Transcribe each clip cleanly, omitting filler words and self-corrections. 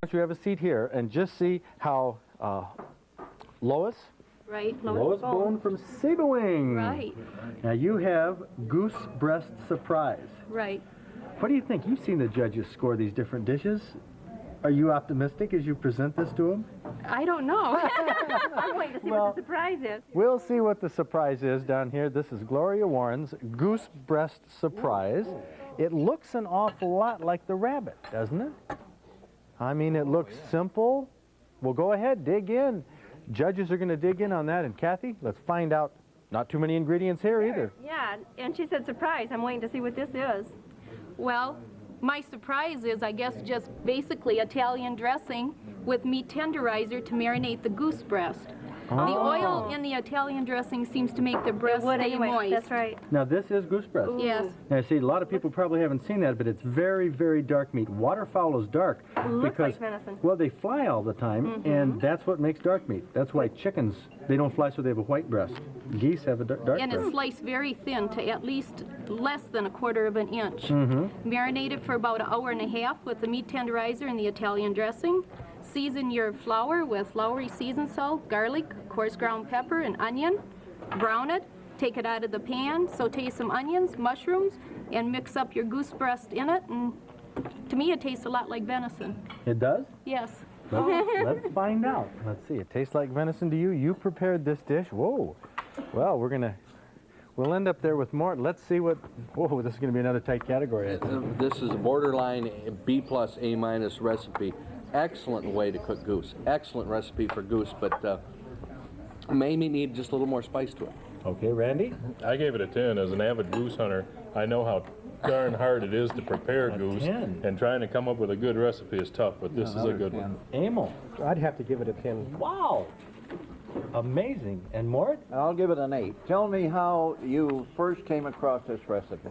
don't you have a seat here and just see how Lois Right, Lois Bone from Sabawing. Right. Now you have Goose Breast Surprise. Right. What do you think? You've seen the judges score these different dishes. Are you optimistic as you present this to them? I don't know. I'm waiting to see what the surprise is. We'll see what the surprise is down here. This is Gloria Warren's Goose Breast Surprise. It looks an awful lot like the rabbit, doesn't it? I mean, it looks simple. Well, go ahead, dig in. Judges are going to dig in on that. And Kathy, let's find out. Not too many ingredients here either. Yeah, and she said surprise. I'm waiting to see what this is. Well, my surprise is, I guess, just basically Italian dressing with meat tenderizer to marinate the goose breast. The oil in the Italian dressing seems to make the breast stay moist. That's right. Now, this is goose breast. Yes. Now, see, a lot of people probably haven't seen that, but it's very, very dark meat. Waterfowl is dark Looks because, like venison. well, they fly all the time, and that's what makes dark meat. That's why chickens, they don't fly, so they have a white breast. Geese have a dark And breast. it's sliced very thin to at least less than 1/4 inch. Marinate it for about 1.5 hours with the meat tenderizer and the Italian dressing. Season your flour with floury seasoned salt, garlic, coarse ground pepper, and onion. Brown it, take it out of the pan, saute some onions, mushrooms, and mix up your goose breast in it. And to me, it tastes a lot like venison. It does? Yes. Let's find out. Let's see. It tastes like venison to you. You prepared this dish. Whoa. Well, we'll end up there with Mort. Let's see what, whoa, this is going to be another tight category. This is a borderline B+, A- recipe. Excellent way to cook goose. Excellent recipe for goose, but maybe need just a little more spice to it. Okay, Randy? I gave it a 10. As an avid goose hunter, I know how darn hard it is to prepare goose, 10. and trying to come up with a good recipe is tough, but this is a good one. Emil? I'd have to give it a 10. Wow. Amazing. And Mort? I'll give it an 8. Tell me how you first came across this recipe.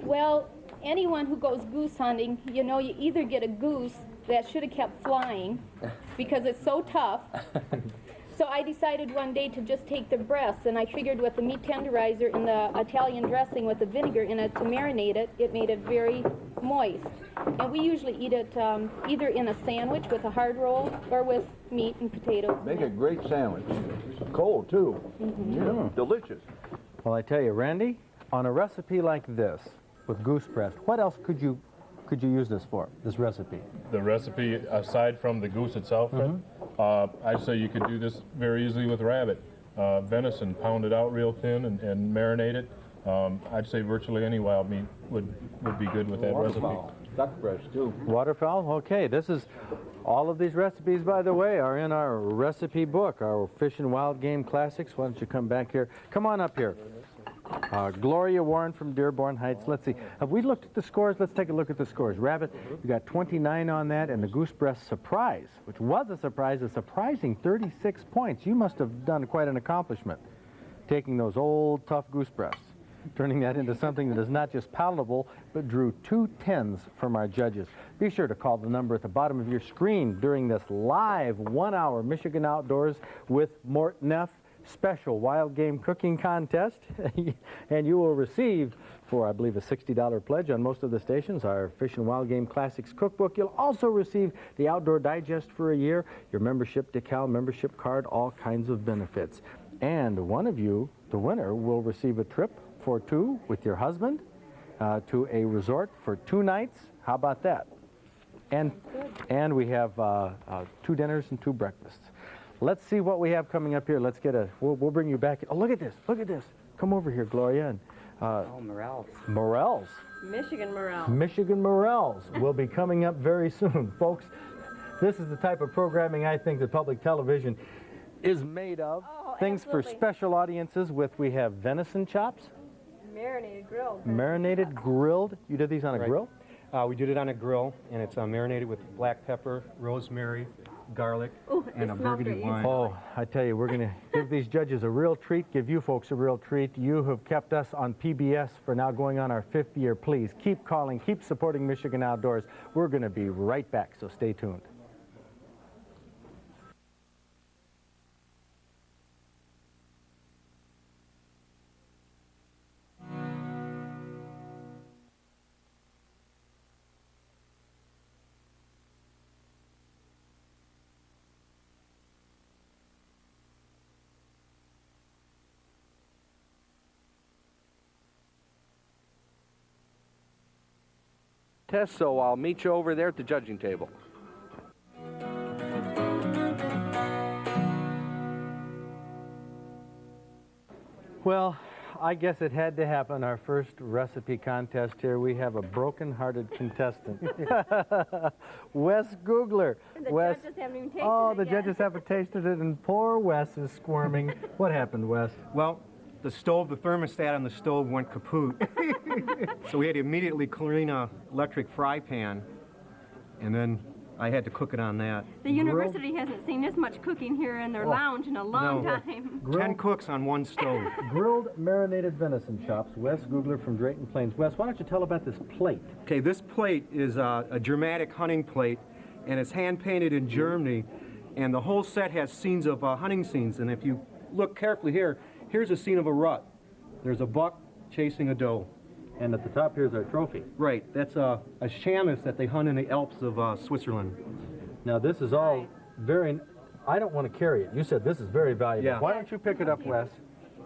Well, anyone who goes goose hunting, you know, you either get a goose that should have kept flying because it's so tough. So I decided one day to just take the breasts, and I figured with the meat tenderizer and the Italian dressing with the vinegar in it to marinate it, it made it very moist. And we usually eat it either in a sandwich with a hard roll or with meat and potatoes. Make a great sandwich. Cold, too. Yeah, delicious. Well, I tell you, Randy, on a recipe like this with goose breast, what else could you use this for, this recipe? The recipe, aside from the goose itself, I'd say you could do this very easily with rabbit. Venison, pound it out real thin and marinate it. I'd say virtually any wild meat would be good with that recipe. Duck breast, too. Waterfowl? Okay, this is, all of these recipes, by the way, are in our recipe book, our Fish and Wild Game Classics. Why don't you come back here? Come on up here. Gloria Warren from Dearborn Heights. Let's see. Have we looked at the scores? Let's take a look at the scores. Rabbit, you got 29 on that, and the Goose Breast Surprise, which was a surprise, a surprising 36 points. You must have done quite an accomplishment, taking those old, tough goose breasts, turning that into something that is not just palatable, but drew 2 10s from our judges. Be sure to call the number at the bottom of your screen during this live 1-hour Michigan Outdoors with Mort Neff special wild game cooking contest, and you will receive, for I believe a $60 pledge on most of the stations, our Fish and Wild Game Classics cookbook. You'll also receive the Outdoor Digest for a year, your membership decal, membership card, all kinds of benefits. And one of you, the winner, will receive a trip for 2 with your husband to a resort for 2 nights. How about that? And we have 2 dinners and 2 breakfasts. Let's see what we have coming up here. Let's get we'll bring you back. Oh, look at this. Look at this. Come over here, Gloria. And, Morels. Morels. Michigan morels. Michigan Morels will be coming up very soon. Folks, this is the type of programming I think that public television is made of. Oh, Things absolutely. for special audiences we have venison chops. Marinated grilled. Marinated grilled. You did these on a grill? We did it on a grill, and it's marinated with black pepper, rosemary, garlic, and a burgundy wine. Oh, I tell you, we're going to give these judges a real treat, give you folks a real treat. You have kept us on PBS for now going on our 5th year. Please keep calling, keep supporting Michigan Outdoors. We're going to be right back, so stay tuned. contest, so I'll meet you over there at the judging table. Well, I guess it had to happen. Our first recipe contest here. We have a broken-hearted contestant. Wes Googler. And the Wes, judges haven't even tasted oh, it the yet. judges haven't tasted it, and poor Wes is squirming. What happened, Wes? Well, the thermostat on the stove went kaput. So we had to immediately clean a electric fry pan, and then I had to cook it on that. The university hasn't seen this much cooking here in their lounge in a long No. time. 10 cooks on one stove. Grilled marinated venison chops. Wes Googler from Drayton Plains. Wes, why don't you tell about this plate? Okay, this plate is a dramatic hunting plate, and it's hand-painted in Germany, and the whole set has scenes of hunting scenes, and if you look carefully here, here's a scene of a rut. There's a buck chasing a doe. And at the top here's our trophy. Right, that's a chamois that they hunt in the Alps of Switzerland. Now this is all very, I don't want to carry it. You said this is very valuable. Yeah. Why don't you pick it up, Wes?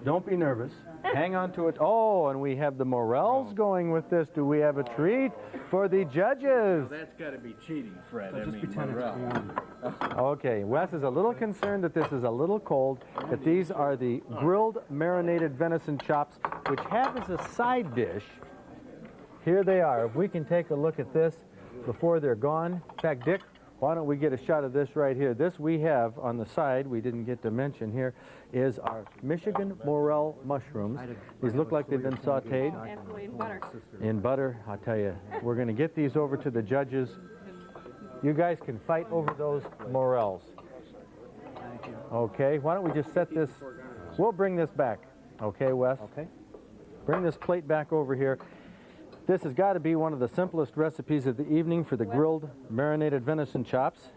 Don't be nervous. Hang on to it. Oh, and we have the morels going with this. Do we have a treat for the judges? That's got to be cheating, Fred. Just pretend it's warm. Okay, Wes is a little concerned that this is a little cold, that these are the grilled marinated venison chops, which have as a side dish. Here they are. If we can take a look at this before they're gone. In fact, Dick, why don't we get a shot of this right here? This we have on the side, we didn't get to mention here, is our Michigan morel mushrooms. These look like they've been sauteed Absolutely, in butter. in butter. I'll tell you, we're going to get these over to the judges. You guys can fight over those morels. Okay, why don't we just set this, we'll bring this back. Okay, Wes? Okay. Bring this plate back over here. This has got to be one of the simplest recipes of the evening for the grilled marinated venison chops.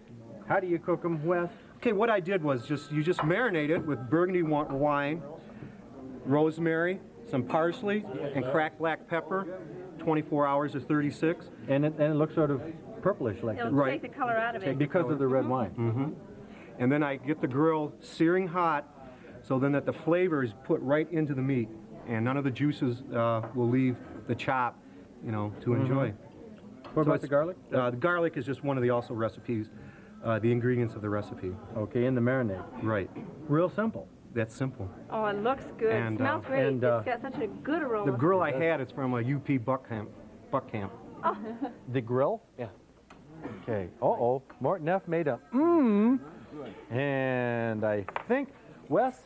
How do you cook them, Wes? Okay, what I did was you just marinate it with burgundy wine, rosemary, some parsley, and cracked black pepper, 24 hours or 36. And it looks sort of purplish like It'll this. take the color out of it. Because of the red wine. And then I get the grill searing hot, so then that the flavor is put right into the meat, and none of the juices will leave the chop, you know, to enjoy. What about it's- the garlic? The garlic is just one of the also recipes, the ingredients of the recipe. Okay, in the marinade. Right. Real simple. That's simple. Oh, it looks good. And, It smells great. and, It's got such a good aroma. The grill I had is from a UP buck camp. The grill? Yeah. Okay. Uh-oh. Mort Neff made a And I think, Wes,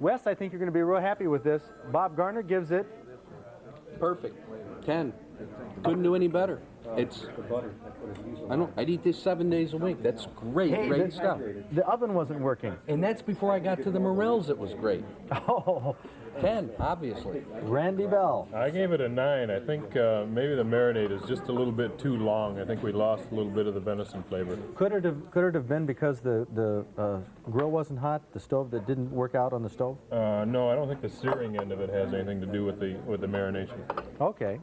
I think you're going to be real happy with this. Bob Garner gives it. Perfect. 10. Couldn't do any better. It's, I'd eat this 7 days a week. That's great, great stuff. The oven wasn't working. And that's before I got to the morels, it was great. Oh, 10, obviously. Randy Bell. I gave it a 9. I think maybe the marinade is just a little bit too long. I think we lost a little bit of the venison flavor. Could it have been because the grill wasn't hot, the stove that didn't work out on the stove? No, I don't think the searing end of it has anything to do with the marination. Okay.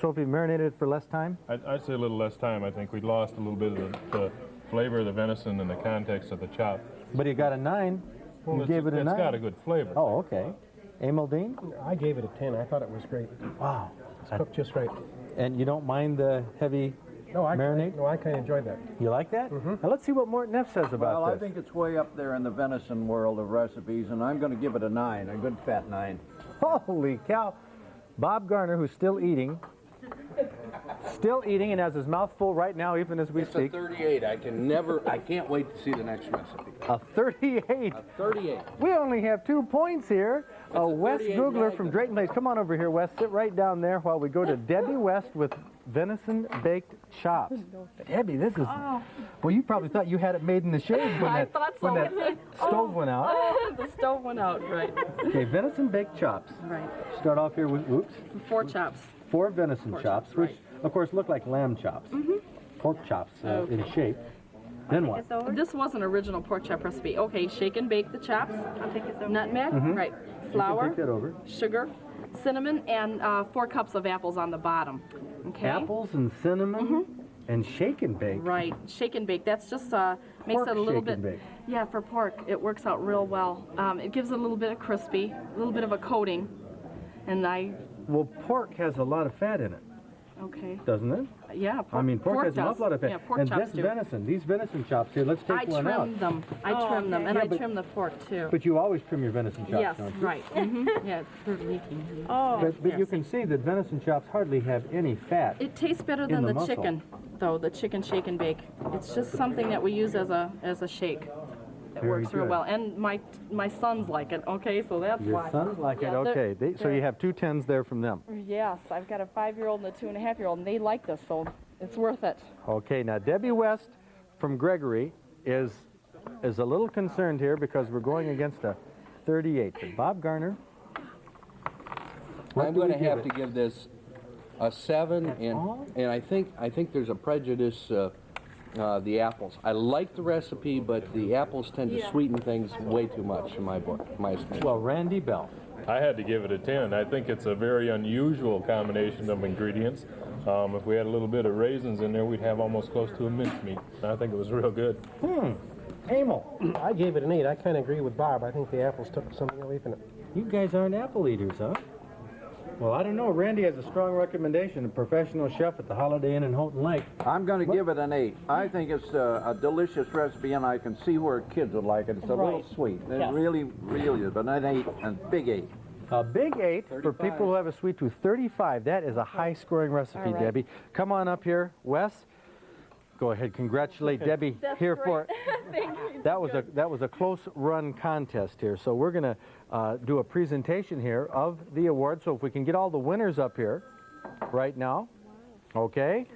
So if you marinated it for less time? I'd say a little less time. I think we lost a little bit of the flavor of the venison and the context of the chop. But you got a 9. You gave it a 9. It's got a good flavor. Oh, okay. Emil Dean? I gave it a 10. I thought it was great. Wow. It's cooked just right. And you don't mind the heavy marinade? No, I kind of enjoyed that. You like that? Now let's see what Mort Neff says about Well, this. I think it's way up there in the venison world of recipes, and I'm going to give it a 9, a good fat 9. Holy cow. Bob Garner, who's still eating and has his mouth full right now, even as we It's a speak. 38. I can't wait to see the next recipe. A 38. 38. We only have 2 points here. a Wes 38 Googler Magnum. from Drayton Place. Come on over here, Wes. Sit right down there while we go to Debbie West with venison baked chops. Debbie, this is... Well, you probably thought you had it made in the shade when that, thought so. when that stove went out. The stove went out, right. Okay, venison baked chops. Right. Start off here with, 4 chops. 4 venison chops, which, right. of course, look like lamb chops. Pork chops in shape. Then what? It's over. This was an original pork chop recipe. Okay, shake and bake the chops. I'll take this over. Nutmeg, right. You Flour, can take that over. sugar, cinnamon, and 4 cups of apples on the bottom. Okay. Apples and cinnamon and shake and bake. Right. Shake and bake. That's just makes Pork it a little shake and bit. bake. Yeah, for pork, it works out real well. It gives it a little bit of crispy, a little bit of a coating, and Well, pork has a lot of fat in it. Okay. doesn't it? Yeah, I mean, pork has an does. awful lot of fat. Yeah, pork and chops this do. venison, these venison chops here, let's take I one out. trim them. I trim them, and Yeah, I but- trim the pork too. But you always trim your venison chops, Yes, don't you? right. Yeah, they're leaking. But you Yes. can see that venison chops hardly have any fat. It tastes better in than the the muscle. chicken, though, the chicken shake and bake. It's just something that we use as a shake. It Very works real good. well. And my sons like it, okay, so that's Your why. sons like Yeah, it, they're- okay. So you have 2 tens there from them. Yes, I've got a 5-year-old and a 2.5-year-old, and they like this, so it's worth it. Okay, now Debbie West from Gregory is a little concerned here because we're going against a 38. But Bob Garner, what I'm do we going to have give to it? give this a 7, all? and I think there's a prejudice. The apples. I like the recipe, but the apples tend to sweeten things way too much in my book, my estimation. Well, Randy Bell. I had to give it a 10. I think it's a very unusual combination of ingredients. If we had a little bit of raisins in there, we'd have almost close to a mincemeat. I think it was real good. Emil, I gave it an 8. I kind of agree with Bob. I think the apples took something away from it. you guys aren't apple eaters, huh? Well, I don't know. Randy has a strong recommendation, a professional chef at the Holiday Inn in Houghton Lake. I'm going to give it an 8. I think it's a delicious recipe, and I can see where kids would like it. It's a little sweet. It Yes. really is, but an 8, a big 8. A big 8 for people who have a sweet tooth. 35. That is a high-scoring recipe, right. Debbie. Come on up here, Wes. Go ahead, congratulate Debbie here for it. That was a close run contest here. So we're going to do a presentation here of the award. So if we can get all the winners up here right now, okay?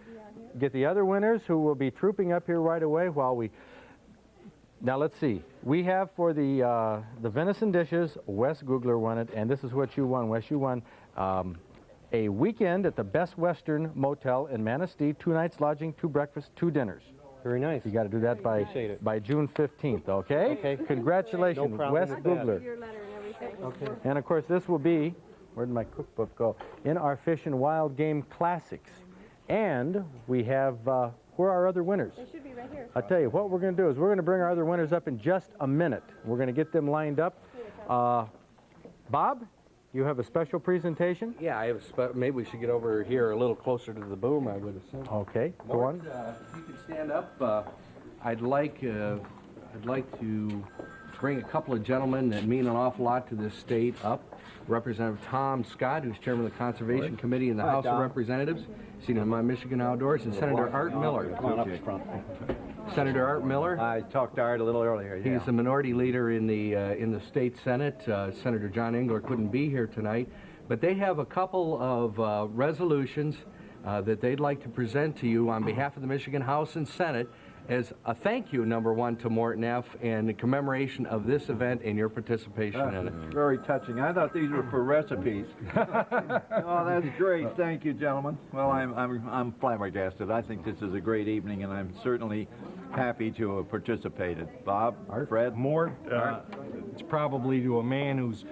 Get the other winners who will be trooping up here right away while we. Now let's see. We have for the venison dishes, Wes Googler won it, and this is what you won, Wes. You won a weekend at the Best Western Motel in Manistee, 2 nights lodging, 2 breakfasts, 2 dinners. Very nice. You got to do that by June 15th, okay? Okay. Congratulations, No problem Wes with that. Googler. Your letter and everything. Okay. And of course, this will be, where did my cookbook go? In our Fish and Wild Game Classics. And we have, where are our other winners? They should be right here. I'll tell you, what we're going to do is we're going to bring our other winners up in just a minute. We're going to get them lined up. Bob, you have a special presentation? Yeah, I have maybe we should get over here a little closer to the boom, I would assume. Okay, go Mort, on. if you could stand up, I'd like to bring a couple of gentlemen that mean an awful lot to this state up. Representative Tom Scott, who's chairman of the Conservation Committee in the House of Representatives, seen in my Michigan Outdoors, and Senator Art Miller. Senator Art Miller. I talked to Art a little earlier. Yeah. He's the minority leader in the state Senate. Senator John Engler couldn't be here tonight, but they have a couple of resolutions that they'd like to present to you on behalf of the Michigan House and Senate as a thank you, number one, to Mort Neff and in commemoration of this event and your participation in it. Very touching. I thought these were for recipes. Oh, that's great. Thank you, gentlemen. Well, I'm flabbergasted. I think this is a great evening, and I'm certainly happy to have participated. Bob, Fred, Mort, it's probably to a man who's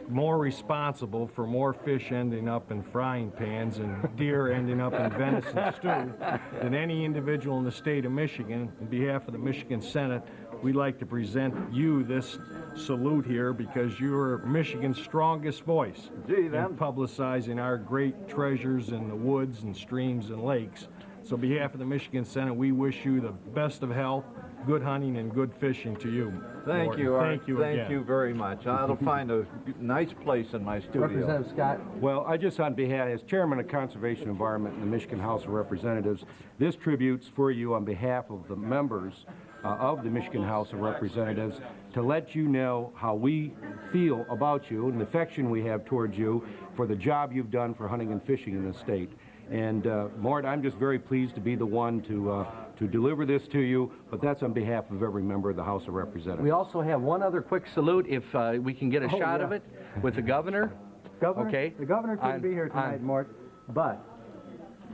more responsible for more fish ending up in frying pans and deer ending up in venison stew than any individual in the state of Michigan. On behalf of the Michigan Senate, we'd like to present you this salute here because you're Michigan's strongest voice Gee, in then. publicizing our great treasures in the woods and streams and lakes. So on behalf of the Michigan Senate, we wish you the best of health, good hunting, and good fishing to you. Thank Mort. you, Art. Thank you again. Thank you very much. I'll find a nice place in my studio. Representative Scott. Well, I just, on behalf, as chairman of Conservation Environment in the Michigan House of Representatives, this tribute's for you on behalf of the members of the Michigan House of Representatives to let you know how we feel about you and the affection we have towards you for the job you've done for hunting and fishing in the state. And Mort, I'm just very pleased to be the one to deliver this to you, but that's on behalf of every member of the House of Representatives. We also have one other quick salute, if we can get a shot of it, with the governor. Governor? Okay. The governor couldn't be here tonight, Mort, but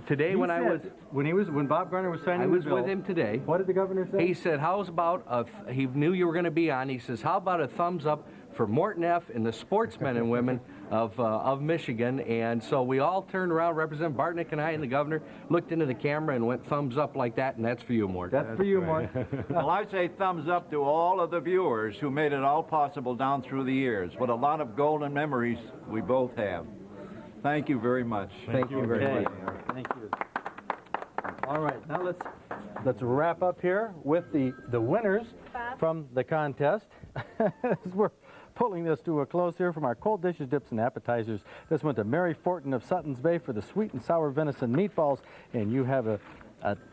Today, when when Bob Garner was signing I the was bill, with him today. what did the governor say? He said, how's about, he knew you were going to be on, he says, how about a thumbs up for Mort Neff and the sportsmen and women of Michigan? And so we all turned around, Representative Bartnick and I and the governor looked into the camera and went thumbs up like that, and that's for you, Mort. That's for you, Mort. Well, I say thumbs up to all of the viewers who made it all possible down through the years. What a lot of golden memories we both have. Thank you very much. Thank you very Okay. much. Thank you. All right, now let's wrap up here with the winners from the contest. As we're pulling this to a close here from our cold dishes, dips, and appetizers. This went to Mary Fortin of Sutton's Bay for the sweet and sour venison meatballs, and you have a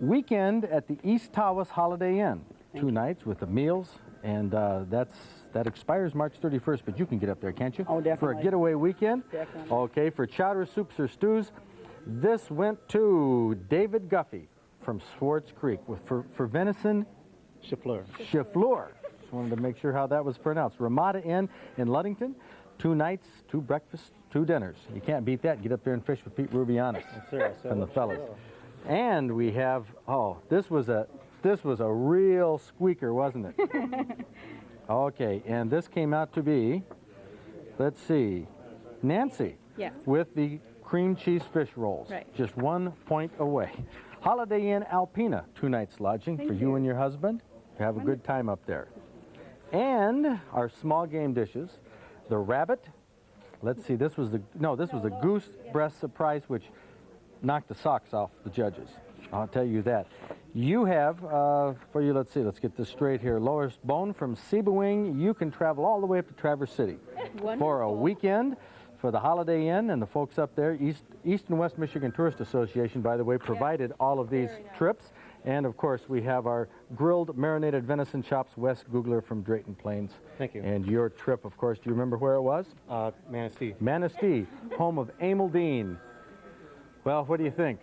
weekend at the East Tawas Holiday Inn. 2 nights with the meals, and that expires March 31st, but you can get up there, can't you? Oh, definitely. For a getaway weekend? Definitely. Okay, for chowder, soups, or stews, this went to David Guffey from Swartz Creek for venison Chafleur. Chafleur. Just wanted to make sure how that was pronounced. Ramada Inn in Ludington, 2 nights, 2 breakfasts, 2 dinners. You can't beat that. Get up there and fish with Pete Rubianis and the fellas. And we have, this was a real squeaker, wasn't it? Okay, and this came out to be, let's see, Nancy. Yeah. With the cream cheese fish rolls. Right. Just 1 point away. Holiday Inn Alpena, 2 nights lodging for you and your husband. Have a good time up there. And our small game dishes, the rabbit. Let's see, this was a goose breast surprise, which knocked the socks off the judges. I'll tell you that. You have, for you, let's see, let's get this straight here. Lois Bone from Sebewing. You can travel all the way up to Traverse City for a weekend for the Holiday Inn, and the folks up there, East and West Michigan Tourist Association, by the way, provided all of these trips. And, of course, we have our grilled marinated venison chops, Wes Googler from Drayton Plains. Thank you. And your trip, of course, do you remember where it was? Manistee. Manistee, home of Emil Dean. Well, what do you think?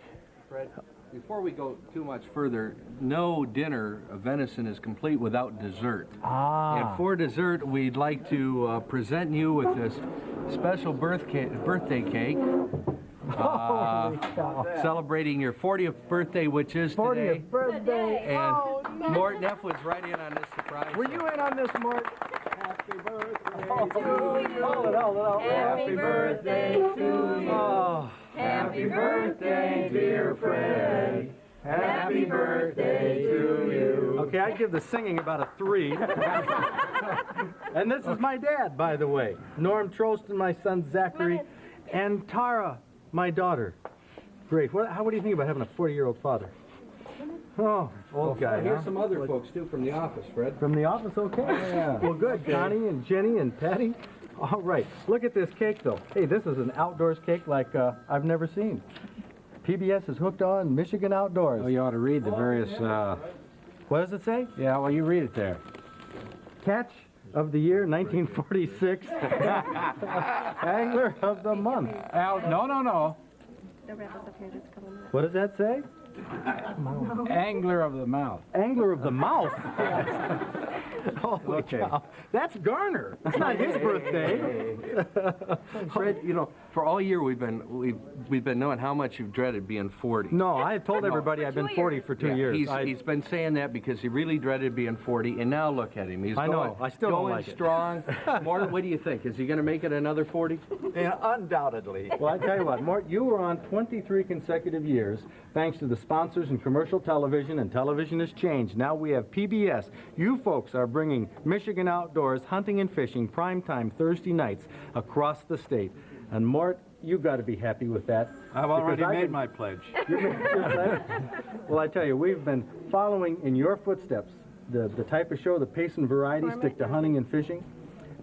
Fred, before we go too much further, no dinner of venison is complete without dessert. And for dessert, we'd like to present you with this special birthday cake. Celebrating your 40th birthday, which is today. 40th birthday. And Mort Neff was right in on this surprise. Were you in on this, Mort? Happy birthday Hold it. Happy birthday to you. Oh. Happy birthday, dear Fred. Happy birthday to you. Okay, I give the singing about a 3. And this is my dad, by the way. Norm Trost and my son Zachary, and Tara, my daughter. Great. What do you think about having a 40-year-old father? Oh, old guy. Here's some other folks, too, from the office, Fred. From the office, okay. Yeah. Well, good. Connie and Jenny and Patty. All right. Look at this cake, though. Hey, this is an outdoors cake like I've never seen. PBS is hooked on Michigan Outdoors. Oh, you ought to read the various, What does it say? yeah, well, you read it there. Catch of the year, 1946. Angler of the month. No. They'll wrap us up here in just a couple minutes. What does that say? Angler of the mouth. Angler of the mouth. Holy cow. That's Garner. It's not his birthday. Fred, you know, for all year we've been knowing how much you've dreaded being 40. No, I have told everybody I've been 40 for 2 years. He's been saying that because he really dreaded being 40, and now look at him. He's I know. I still don't going like it. strong. Mort, what do you think? Is he going to make it another 40? Yeah, undoubtedly. Well, I tell you what, Mort, you were on 23 consecutive years thanks to the sponsors in commercial television, and television has changed. Now we have PBS. You folks are bringing Michigan Outdoors, hunting and fishing, primetime Thursday nights across the state. And Mort, you've got to be happy with that. I've already made my pledge. You made your pledge? Well, I tell you, we've been following in your footsteps the type of show, the pace and variety stick to hunting and fishing.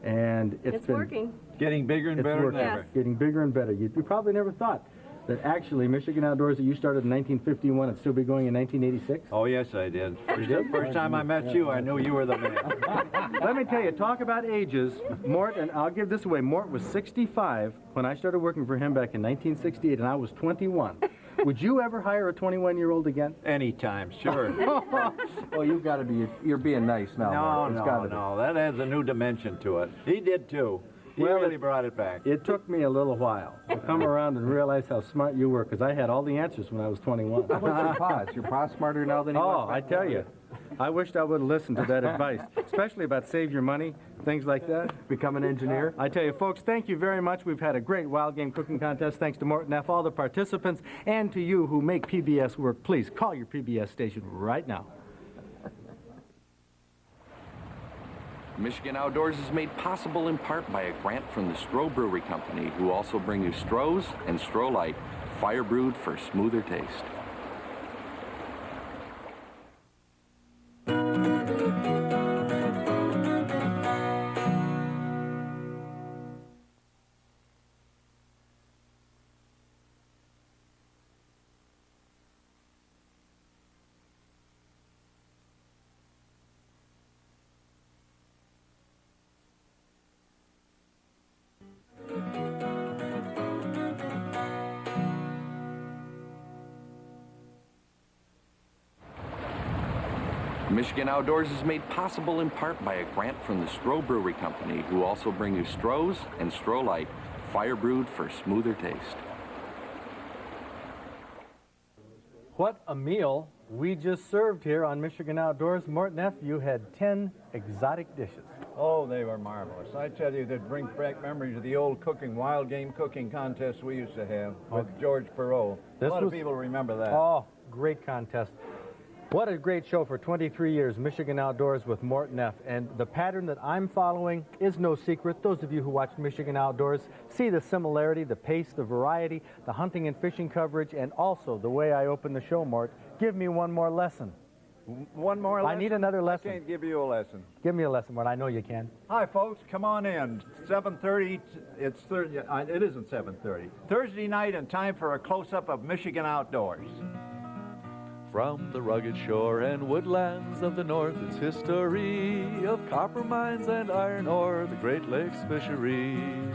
And It's been working. Getting bigger and It's better working. than ever. Getting bigger and better. You probably never thought that actually Michigan Outdoors that you started in 1951 and still be going in 1986? Oh, yes, I did. First time I met you, I knew you were the man. Let me tell you, talk about ages. Mort, and I'll give this away, Mort was 65 when I started working for him back in 1968, and I was 21. Would you ever hire a 21-year-old again? Anytime, sure. Well, you're being nice now, Mort. It's gotta be. No, that adds a new dimension to it. He did too. He Well, really brought it back. It took me a little while to come around and realize how smart you were, because I had all the answers when I was 21. What's your pa? Is your pa smarter now than he was? Oh, I tell you, I wished I would have listened to that advice, especially about save your money, things like that. Become an engineer? I tell you, folks, thank you very much. We've had a great wild game cooking contest. Thanks to Mort Neff, all the participants, and to you who make PBS work. Please call your PBS station right now. Michigan Outdoors is made possible in part by a grant from the Stroh Brewery Company, who also bring you Stroh's and Stroh Light, fire brewed for smoother taste. Michigan Outdoors is made possible in part by a grant from the Stroh Brewery Company, who also bring you Stroh's and Stroh Light, fire brewed for smoother taste. What a meal we just served here on Michigan Outdoors. Mort, Neff, you had 10 exotic dishes. Oh, they were marvelous. I tell you, that brings back memories of the old wild game cooking contests we used to have with George Perot. A lot of people remember that. Oh, great contest. What a great show for 23 years, Michigan Outdoors with Mort Neff. And the pattern that I'm following is no secret. Those of you who watch Michigan Outdoors see the similarity, the pace, the variety, the hunting and fishing coverage, and also the way I open the show, Mort. Give me one more lesson. One more lesson? I need another lesson. I can't give you a lesson. Give me a lesson, Mort. I know you can. Hi, folks. Come on in. 7:30. It isn't 7:30. Thursday night and time for a close-up of Michigan Outdoors. From the rugged shore and woodlands of the north, its history of copper mines and iron ore, the Great Lakes fisheries.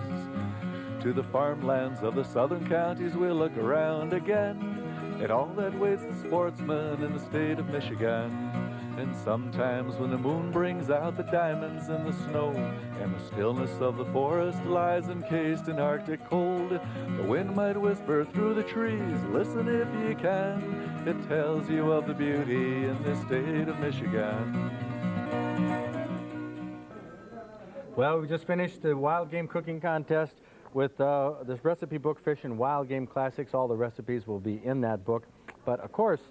To the farmlands of the southern counties, we'll look around again at all that waits the sportsman in the state of Michigan. And sometimes when the moon brings out the diamonds in the snow, and the stillness of the forest lies encased in Arctic cold, the wind might whisper through the trees, listen if you can, it tells you of the beauty in this state of Michigan. Well, we just finished the wild game cooking contest with this recipe book, Fish and Wild Game Classics. All the recipes will be in that book. But of course,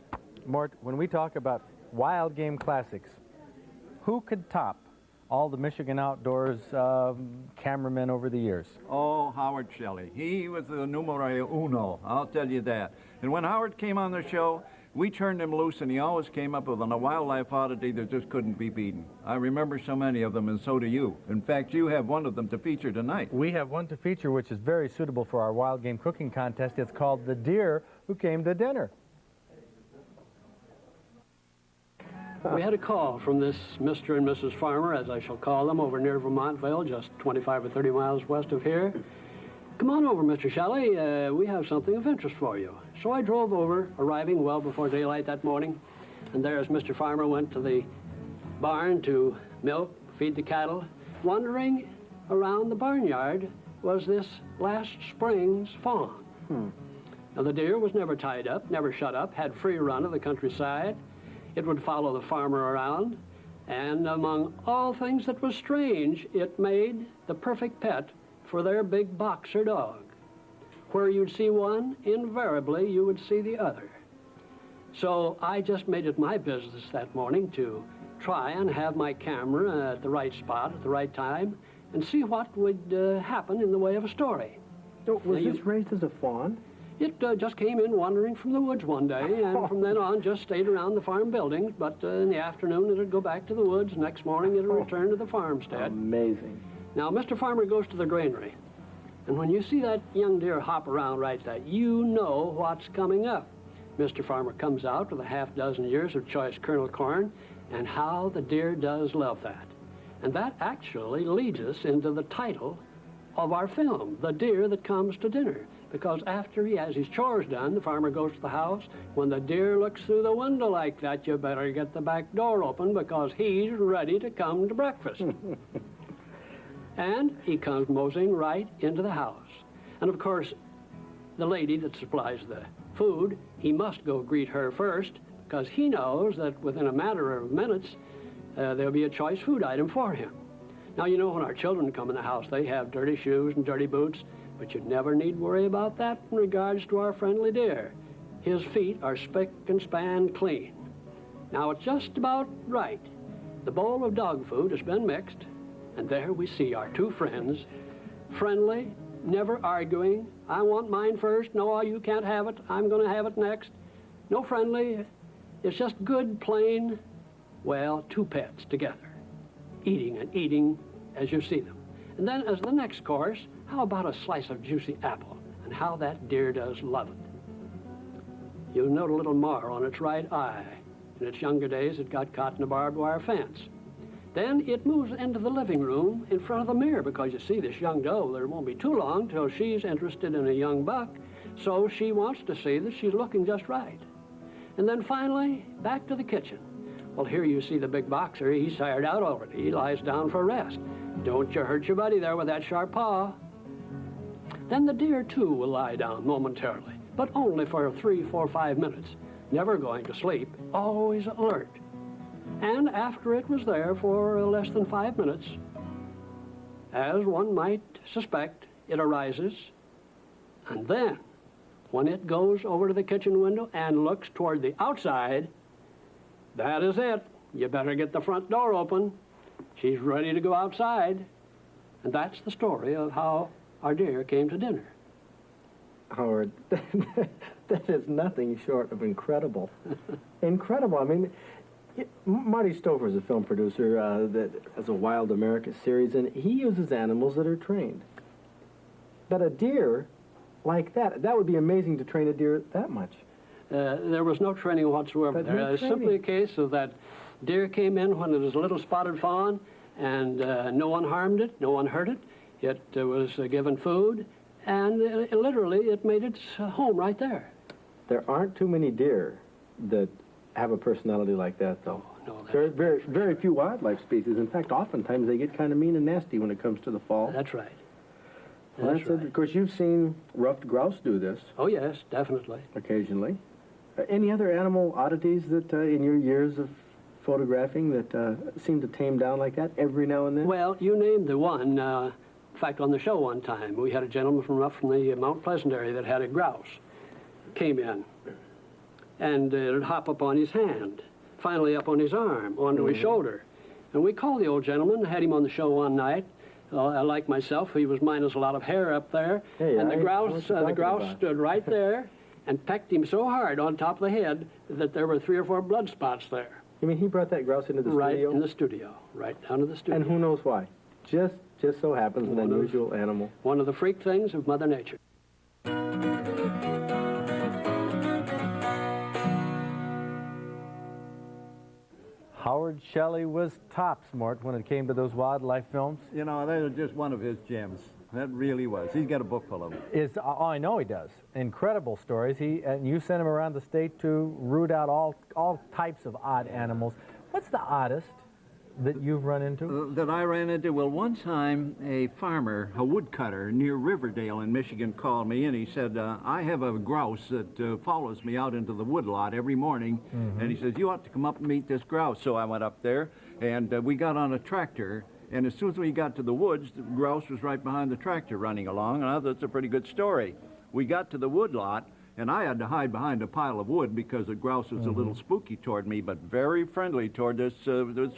Mort, when we talk about wild game classics, who could top all the Michigan Outdoors cameramen over the years? Oh, Howard Shelly. He was the numero uno, I'll tell you that. And when Howard came on the show, we turned him loose, and he always came up with a wildlife oddity that just couldn't be beaten. I remember so many of them, and so do you. In fact, you have one of them to feature tonight. We have one to feature which is very suitable for our wild game cooking contest. It's called The Deer Who Came to Dinner. We had a call from this Mr. and Mrs. Farmer, as I shall call them, over near Vermontville, just 25 or 30 miles west of here. Come on over, Mr. Shelly. We have something of interest for you. So I drove over, arriving well before daylight that morning. And there, as Mr. Farmer went to the barn to milk, feed the cattle, wandering around the barnyard was this last spring's fawn. Now, the deer was never tied up, never shut up, had free run of the countryside. It would follow the farmer around, and among all things that was strange, it made the perfect pet for their big boxer dog. Where you'd see one, invariably you would see the other. So I just made it my business that morning to try and have my camera at the right spot at the right time and see what would happen in the way of a story. So was this raised as a fawn? It just came in wandering from the woods one day, and from then on just stayed around the farm buildings, but in the afternoon it'd go back to the woods, next morning it'd return to the farmstead. Amazing. Now, Mr. Farmer goes to the granary, and when you see that young deer hop around right there, you know what's coming up. Mr. Farmer comes out with a half-dozen years of choice kernel corn, and how the deer does love that. And that actually leads us into the title of our film, The Deer That Comes to Dinner. Because after he has his chores done, the farmer goes to the house. When the deer looks through the window like that, you better get the back door open because he's ready to come to breakfast. And he comes moseying right into the house. And of course, the lady that supplies the food, he must go greet her first because he knows that within a matter of minutes, there'll be a choice food item for him. Now, you know, when our children come in the house, they have dirty shoes and dirty boots. But you never need worry about that in regards to our friendly deer. His feet are spick and span clean. Now, it's just about right. The bowl of dog food has been mixed, And there we see our two friends, friendly, never arguing. I want mine first. No, you can't have it. I'm going to have it next. No friendly. It's just good, plain, well, two pets together, eating and eating as you see them. And then as the next course, how about a slice of juicy apple? And how that deer does love it. You'll note a little mar on its right eye. In its younger days, it got caught in a barbed wire fence. Then it moves into the living room in front of the mirror because you see this young doe, there won't be too long till she's interested in a young buck, so she wants to see that she's looking just right. And then finally, back to the kitchen. Well, here you see the big boxer. He's tired out already. He lies down for rest. Don't you hurt your buddy there with that sharp paw. Then the deer, too, will lie down momentarily, but only for 3, 4, 5 minutes. Never going to sleep, always alert. And after it was there for less than 5 minutes, as one might suspect, it arises. And then, when it goes over to the kitchen window and looks toward the outside, that is it. You better get the front door open. She's ready to go outside. And that's the story of how our deer came to dinner. Howard, that is nothing short of incredible. Incredible. I mean, Marty Stover is a film producer that has a Wild America series, and he uses animals that are trained. But a deer like that would be amazing to train a deer that much. There was no training whatsoever. There is simply a case of that deer came in when it was a little spotted fawn, and no one harmed it, no one hurt it. It was given food, and literally it made its home right there. There aren't too many deer that have a personality like that, though. No, very few wildlife species. In fact, oftentimes they get kind of mean and nasty when it comes to the fall. That's right. Well, that's right. Of course, you've seen ruffed grouse do this. Oh, yes, definitely. Occasionally. Any other animal oddities that in your years of photographing that seem to tame down like that every now and then? Well, you named the one. In fact, on the show one time, we had a gentleman from up from the Mount Pleasant area that had a grouse. Came in, and it'd hop up on his hand, finally up on his arm, onto his shoulder. And we called the old gentleman, had him on the show one night. Like myself, he was minus a lot of hair up there, hey, and the grouse stood right there and pecked him so hard on top of the head that there were 3 or 4 blood spots there. You mean he brought that grouse into the studio? Right in the studio, right down to the studio. And who knows why? Just so happens an unusual animal. One of the freak things of Mother Nature. Howard Shelly was tops, Mort, when it came to those wildlife films. You know, they were just one of his gems. That really was. He's got a book full of them. I know he does. Incredible stories. And you sent him around the state to root out all types of odd animals. What's the oddest that you've run into? That I ran into? Well, one time a farmer, a woodcutter near Riverdale in Michigan, called me and he said, I have a grouse that follows me out into the woodlot every morning. And he says, you ought to come up and meet this grouse. So I went up there and we got on a tractor. And as soon as we got to the woods, the grouse was right behind the tractor running along, and I thought that's a pretty good story. We got to the woodlot, and I had to hide behind a pile of wood because the grouse was a little spooky toward me, but very friendly toward this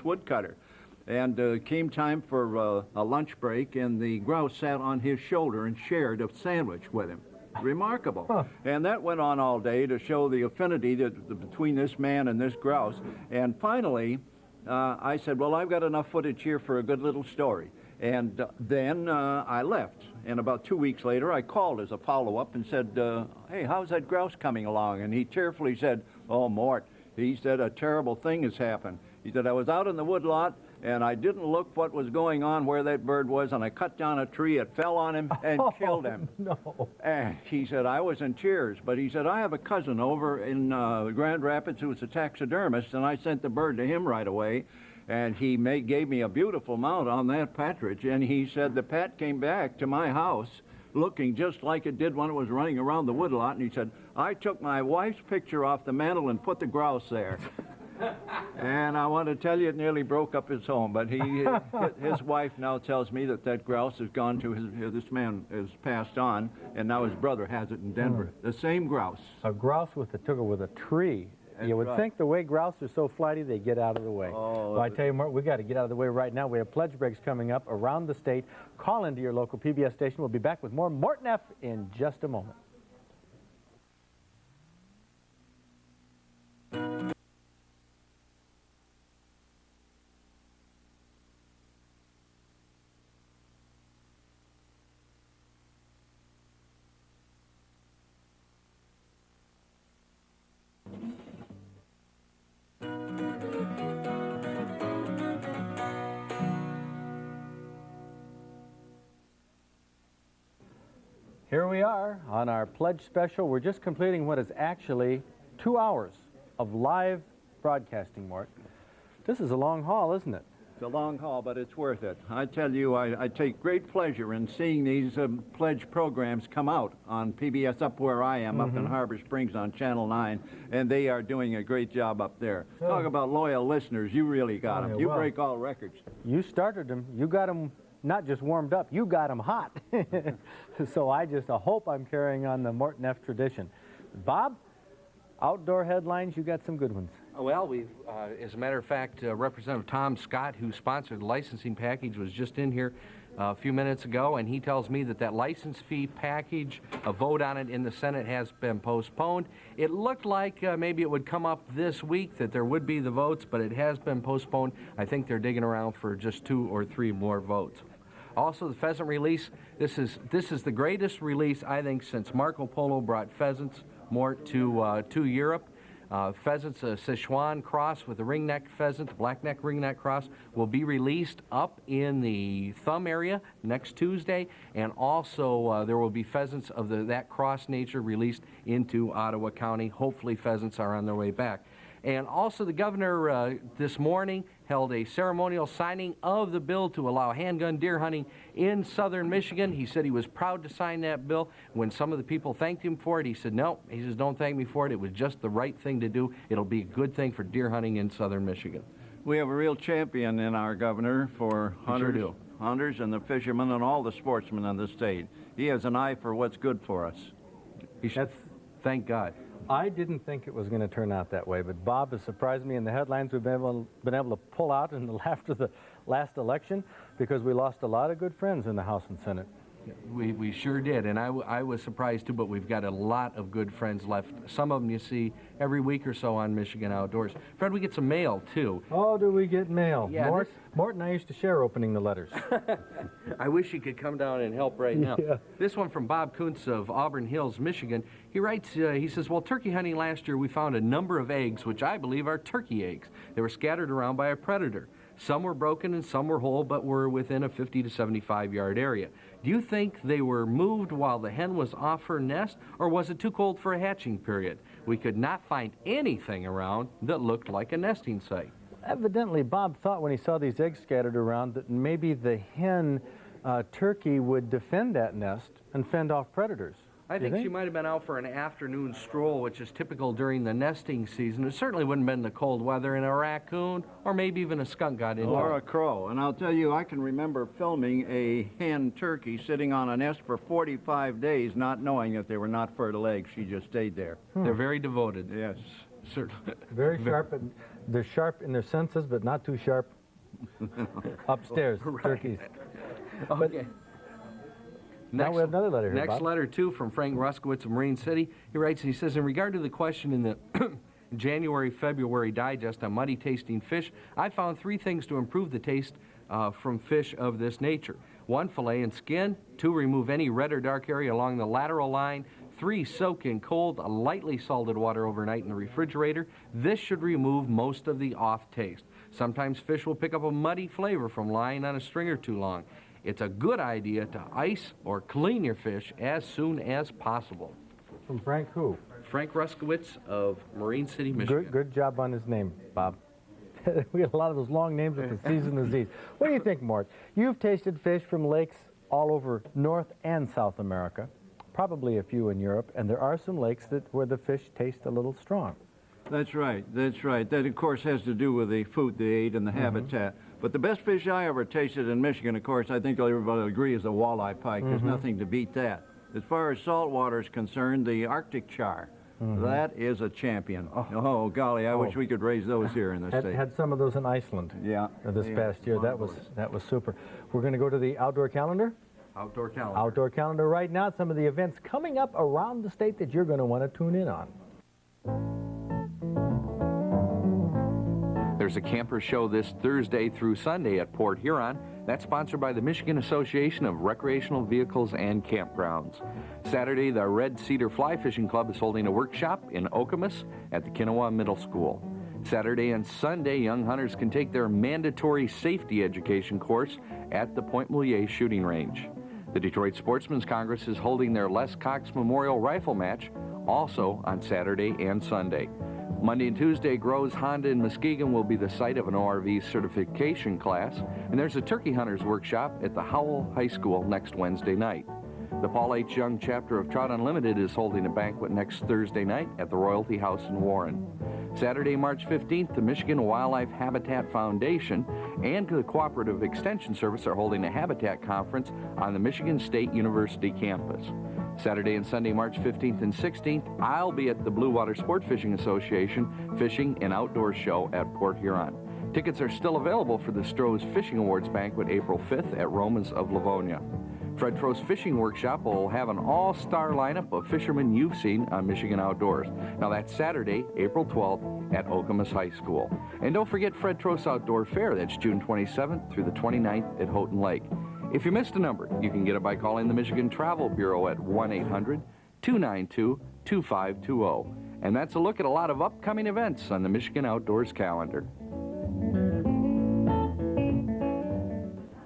woodcutter. And came time for a lunch break, and the grouse sat on his shoulder and shared a sandwich with him. Remarkable. Huh. And that went on all day to show the affinity between this man and this grouse. And finally, I said, well, I've got enough footage here for a good little story. And then I left. And about 2 weeks later, I called as a follow-up and said, hey, how's that grouse coming along? And he tearfully said, oh, Mort, he said, a terrible thing has happened. He said, I was out in the woodlot, and I didn't look what was going on where that bird was, and I cut down a tree, it fell on him, and killed him. No. And he said, I was in tears, but he said, I have a cousin over in Grand Rapids who was a taxidermist, and I sent the bird to him right away, and he gave me a beautiful mount on that partridge, and he said the pat came back to my house looking just like it did when it was running around the woodlot, and he said, I took my wife's picture off the mantle and put the grouse there. And I want to tell you, it nearly broke up his home. But his wife now tells me that grouse has gone to this man has passed on, and now his brother has it in Denver. The same grouse. A grouse with a tree. You would think the way grouse are so flighty, they get out of the way. Oh, Well, I tell you, Mort, we got to get out of the way right now. We have pledge breaks coming up around the state. Call into your local PBS station. We'll be back with more Mort Neff in just a moment. Here we are on our pledge special. We're just completing what is actually 2 hours of live broadcasting, Mort. This is a long haul, isn't it? It's a long haul, but it's worth it. I tell you, I take great pleasure in seeing these pledge programs come out on PBS up where I am, up in Harbor Springs on Channel 9, and they are doing a great job up there. Talk about loyal listeners. You really got them. You break all records. You started them. You got them not just warmed up, you got them hot. So I hope I'm carrying on the Mort Neff tradition. Bob, outdoor headlines, you got some good ones. Well, we've, as a matter of fact, Representative Tom Scott, who sponsored the licensing package, was just in here a few minutes ago, and he tells me that license fee package, a vote on it in the Senate has been postponed. It looked like maybe it would come up this week, that there would be the votes, but it has been postponed. I think they're digging around for just 2 or 3 more votes. Also, the pheasant release, this is the greatest release, I think, since Marco Polo brought pheasants, Mort, to Europe. Pheasants, a Sichuan cross with a ringneck pheasant, blackneck ringneck cross, will be released up in the Thumb area next Tuesday, and also there will be pheasants of that cross nature released into Ottawa County. Hopefully pheasants are on their way back. And also the governor this morning held a ceremonial signing of the bill to allow handgun deer hunting in southern Michigan. He said he was proud to sign that bill. When some of the people thanked him for it, he said, no, he says, don't thank me for it. It was just the right thing to do. It'll be a good thing for deer hunting in southern Michigan. We have a real champion in our governor for hunters, hunters and the fishermen and all the sportsmen in the state. He has an eye for what's good for us. Thank God. I didn't think it was going to turn out that way, but Bob has surprised me in the headlines we've been able to pull out after the last election, because we lost a lot of good friends in the House and Senate. We sure did, and I was surprised too, but we've got a lot of good friends left. Some of them you see every week or so on Michigan Outdoors. Fred, we get some mail too. Oh, do we get mail? Yeah, Mort and I used to share opening the letters. I wish you could come down and help right now. Yeah. This one from Bob Kuntz of Auburn Hills, Michigan. He writes, he says, well, turkey hunting last year we found a number of eggs, which I believe are turkey eggs. They were scattered around by a predator. Some were broken and some were whole, but were within a 50 to 75 yard area. Do you think they were moved while the hen was off her nest, or was it too cold for a hatching period? We could not find anything around that looked like a nesting site. Evidently, Bob thought when he saw these eggs scattered around that maybe the hen turkey would defend that nest and fend off predators. I think she might have been out for an afternoon stroll, which is typical during the nesting season. It certainly wouldn't have been the cold weather, and a raccoon or maybe even a skunk got into Or it. a crow. And I'll tell you, I can remember filming a hen turkey sitting on a nest for 45 days, not knowing that they were not fertile eggs. She just stayed there. They're very devoted. Yes. Certainly. Very sharp. They're sharp in their senses, but not too sharp upstairs, turkeys. Okay. Now we have another letter here, Next Bob. letter, too, from Frank Ruskowitz of Marine City. He writes, he says, in regard to the question in the January-February digest on muddy tasting fish, I found 3 things to improve the taste from fish of this nature. 1, fillet and skin. 2, remove any red or dark area along the lateral line. 3, soak in cold, lightly salted water overnight in the refrigerator. This should remove most of the off taste. Sometimes fish will pick up a muddy flavor from lying on a stringer too long. It's a good idea to ice or clean your fish as soon as possible. From Frank who? Frank Ruskowitz of Marine City, Michigan. Good job on his name, Bob. We got a lot of those long names with the C's and the Z's. What do you think, Mort? You've tasted fish from lakes all over North and South America, probably a few in Europe, and there are some lakes where the fish taste a little strong. That's right. That's right. That, of course, has to do with the food they ate and the habitat. But the best fish I ever tasted in Michigan, of course, I think everybody will agree, is the walleye pike. There's nothing to beat that. As far as saltwater is concerned, the Arctic char. That is a champion. Oh, golly, I wish we could raise those here in the state. Had some of those in Iceland. Yeah. This past year. That was super. We're going to go to the outdoor calendar. Outdoor calendar. Outdoor calendar right now. Some of the events coming up around the state that you're going to want to tune in on. There's a camper show this Thursday through Sunday at Port Huron. That's sponsored by the Michigan Association of Recreational Vehicles and Campgrounds. Saturday, the Red Cedar Fly Fishing Club is holding a workshop in Okemos at the Kinawa Middle School. Saturday and Sunday, young hunters can take their mandatory safety education course at the Point Moulier shooting range. The Detroit Sportsmen's Congress is holding their Les Cox Memorial Rifle Match also on Saturday and Sunday. Monday and Tuesday, Groves Honda in Muskegon will be the site of an ORV certification class, and there's a turkey hunters workshop at the Howell High School next Wednesday night. The Paul H. Young chapter of Trout Unlimited is holding a banquet next Thursday night at the Royalty House in Warren. Saturday, March 15th, the Michigan Wildlife Habitat Foundation and the Cooperative Extension Service are holding a habitat conference on the Michigan State University campus. Saturday and Sunday, March 15th and 16th, I'll be at the Blue Water Sport Fishing Association Fishing and Outdoor Show at Port Huron. Tickets are still available for the Stroh's Fishing Awards Banquet April 5th at Romans of Livonia. Fred Trost Fishing Workshop will have an all-star lineup of fishermen you've seen on Michigan Outdoors. Now that's Saturday, April 12th at Okemos High School. And don't forget Fred Trost Outdoor Fair. That's June 27th through the 29th at Houghton Lake. If you missed a number, you can get it by calling the Michigan Travel Bureau at 1-800-292-2520. And that's a look at a lot of upcoming events on the Michigan Outdoors calendar.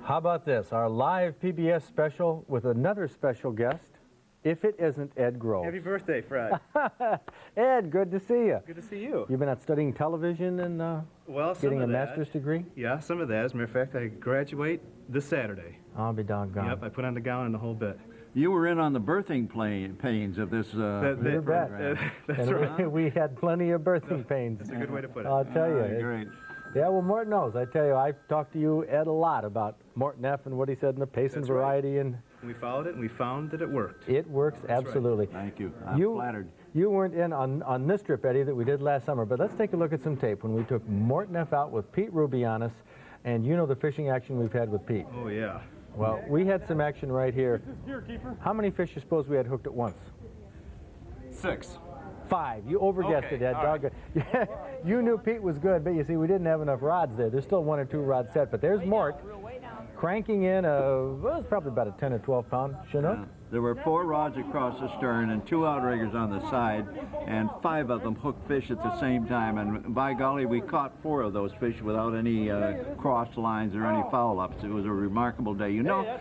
How about this? Our live PBS special with another special guest, if it isn't Ed Groves. Happy birthday, Fred. Ed, good to see you. Good to see you. You've been out studying television and getting a master's degree? Yeah, some of that. As a matter of fact, I graduate this Saturday. I'll be doggone. Yep, I put on the gown and the whole bit. You were in on the birthing pains of this program. That's right. We had plenty of birthing pains. That's a good way to put it. I'll tell you. Great. Yeah, well, Mort knows. I tell you, I've talked to you, Ed, a lot about Mort Neff and what he said in the pace and variety. And we followed it, and we found that it worked. It works, absolutely. Right. Thank you. I'm flattered. You weren't in on this trip, Eddie, that we did last summer, but let's take a look at some tape when we took Mort Neff out with Pete Rubianis, and you know the fishing action we've had with Pete. Oh, yeah. Well, we had some action right here. How many fish you suppose we had hooked at once? 6. 5. You overguessed it, Ed. Doggone. Yeah, you knew Pete was good, but you see, we didn't have enough rods there. There's still 1 or 2 rods set, but there's Mort cranking in well, it was probably about a 10 or 12 pound Chinook. Yeah. There were 4 rods across the stern and 2 outriggers on the side, and 5 of them hooked fish at the same time. And by golly, we caught 4 of those fish without any cross lines or any foul-ups. It was a remarkable day. You know,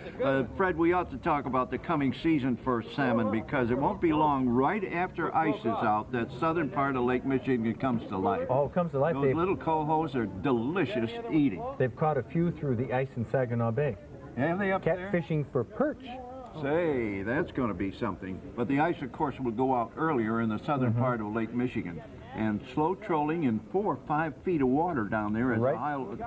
Fred, we ought to talk about the coming season for salmon, because it won't be long, right after ice is out, that southern part of Lake Michigan comes to life. Oh, it comes to life. Those little cohos are delicious eating. They've caught a few through the ice in Saginaw Bay. Have they up there? Catfishing for perch. Say, that's going to be something. But the ice, of course, will go out earlier in the southern part of Lake Michigan. And slow trolling in 4 or 5 feet of water down there is a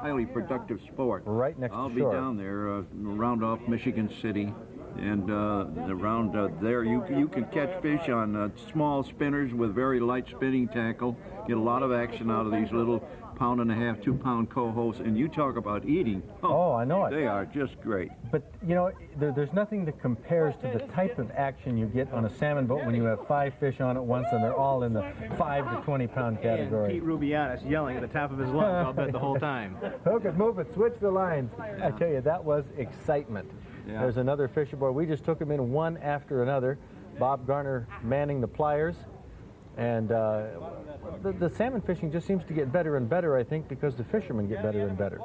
highly productive sport. Right next I'll to be shore. down there, round off Michigan City. And around there, you can catch fish on small spinners with very light spinning tackle. Get a lot of action out of these little 1.5 2 pound cohos, and you talk about eating. Oh, I know it. They are just great. But, you know, there's nothing that compares to the type of action you get on a salmon boat when you have 5 fish on at once and they're all in the 5 to 20 pound category. Pete Rubianis yelling at the top of his lungs, I'll bet, the whole time. Hook it, move it, switch the lines. I tell you, that was excitement. Yeah. There's another fish aboard. We just took them in one after another. Bob Garner manning the pliers. And the salmon fishing just seems to get better and better, I think, because the fishermen get better and better.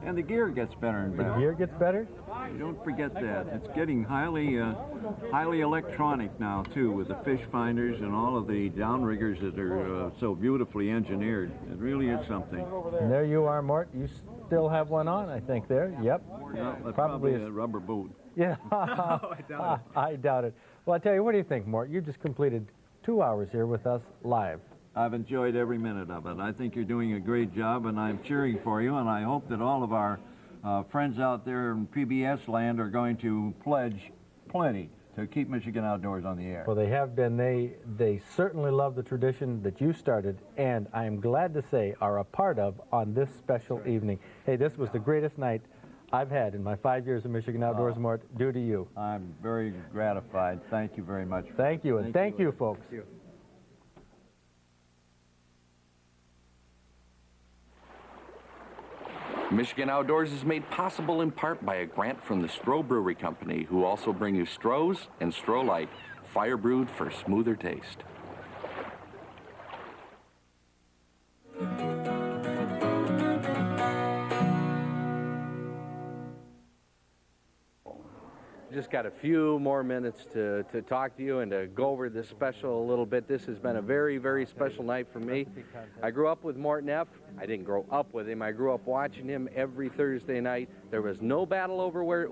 And the gear gets better and better. The gear gets better? You don't forget that. It's getting highly electronic now, too, with the fish finders and all of the downriggers that are so beautifully engineered. It really is something. And there you are, Mort. You still have one on, I think, there. Yep. Well, probably a rubber boot. Yeah. I doubt it. I doubt it. Well, I tell you, what do you think, Mort? You just completed 2 hours here with us live. I've enjoyed every minute of it. I think you're doing a great job, and I'm cheering for you, and I hope that all of our friends out there in PBS land are going to pledge plenty to keep Michigan Outdoors on the air. Well, they have been. They certainly love the tradition that you started, and I am glad to say are a part of on this special evening. Hey, this was the greatest night I've had in my 5 years of Michigan Outdoors, Mort, due to you. I'm very gratified. Thank you very much. Thank you, and thank you, folks. Thank you. Michigan Outdoors is made possible in part by a grant from the Stroh Brewery Company, who also bring you Stroh's and Stroh Light, fire brewed for smoother taste. Just got a few more minutes to talk to you and to go over this special a little bit. This has been a very, very special night for me. I grew up with Mort Neff. I didn't grow up with him. I grew up watching him every Thursday night. There was no battle over where